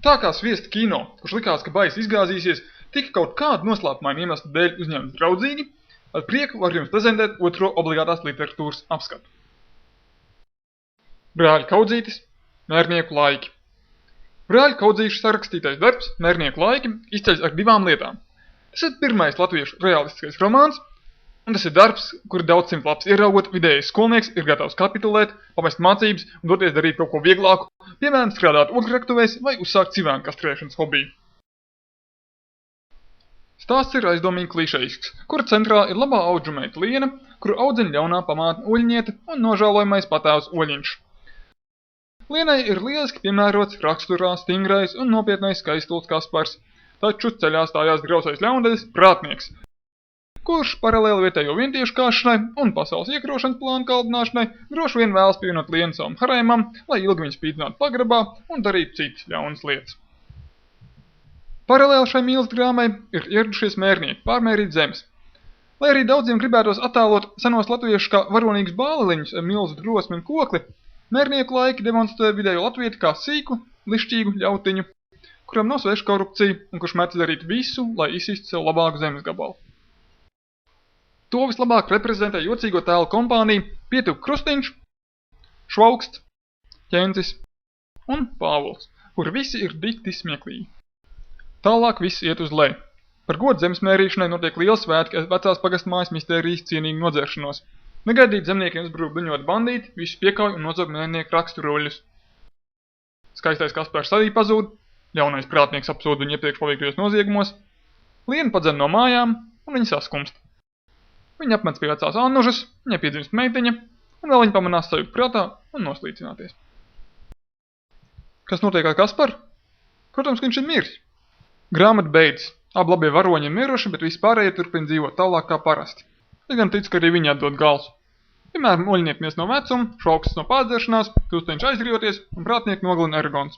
Tā kā Sviesta kino, kurš likās, ka baisi izgāzīsies, tika kaut kādu noslēpumainu iemeslu dēļ uzņemts draudzīgi, ar prieku var jums prezentēt otro obligātās literatūras apskatu. Brāļa Kaudzītis, Mērnieku laiki. Brāļa Kaudzīšu sarakstītais darbs, Mērnieku laiki, izceļas ar divām lietām. Tas ir pirmais latviešu realistiskais romāns, un tas ir darbs, kuru daudzsimt labs ieraugot, vidējais skolnieks ir gatavs kapitulēt, pamest mācības un doties darīt kaut ko vieglāku, piemēram, strādāt ograktuvēs vai uzsākt civēnu kastrēšanas hobiju. Stāsts ir aizdomīgi klišejisks, kura centrā ir labā audžu meita Liena, kuru audzina ļaunā pamātne Oļņiete un nožēlojamais patēvs Oļiņš. Lienai ir lieliski piemērots raksturā stingrais un nopietnais skaistuls Kaspars, taču ceļā stājās grausais ļaundaļas prātnieks, kurš paralēli vietējo vientiešu kāšanai un pasaules iekrošanas plānu kaldināšanai droši vien vēlas pievienot Lienu savam harēmam, lai ilgi viņu spīdzinātu pagrabā un darītu citas ļaunas lietas. Paralēli šai mīlas drāmai ir ieradušies mērnieki pārmērīt zemes. Lai arī daudziem gribētos attēlot senos latviešus kā varonīgus bāleliņus ar milzu drosmi un kokli, Mērnieku laiki demonstrē vidējo latvieti kā sīku, lišķīgu ļautiņu, kuram nav sveša korupcija un kurš mēdz darīt visu, lai izsistu sev labāku zemes gabalu. To vislabāk reprezentē jocīgo tēlu kompāniju Pietuku Krustiņš, Švauksts, Ķencis un Pāvuls, kuri visi ir dikti smieklīgi. Tālāk viss iet uz leju. Par godu zemes mērīšanai notiek liels svētki vecās pagastmājas mistērijas cienīgu nodzeršanos. Negaidīt zemniekiem uzbrūk bruņot bandīti, visus piekauj un nozog mērnieku raksturoļus. Skaistais Kaspars arī pazūd, ļaunais prātnieks apsūd viņu iepriekš paveiktajos noziegumos, Liena padzen no mājām un viņa saskumst. Viņa apmets pie vecās Annužas, viņai piedzimst meiteņa, un vēl viņa pamanās sajūgt prātā un noslīcināties. Kas notiek ar Kasparu? Protams, ka viņš ir miris. Grāmata beidzas. Abi labie varoņi ir miruši, bet visi pārējie turpina dzīvot tālāk kā parasti. Es gan ticu, ka arī viņi atdod galus. Piemēram, Oļņiet mies no vecuma, Švauksts no pārdzeršanās, Krustiņš aizgriejoties un prātnieki nogalina Ergons.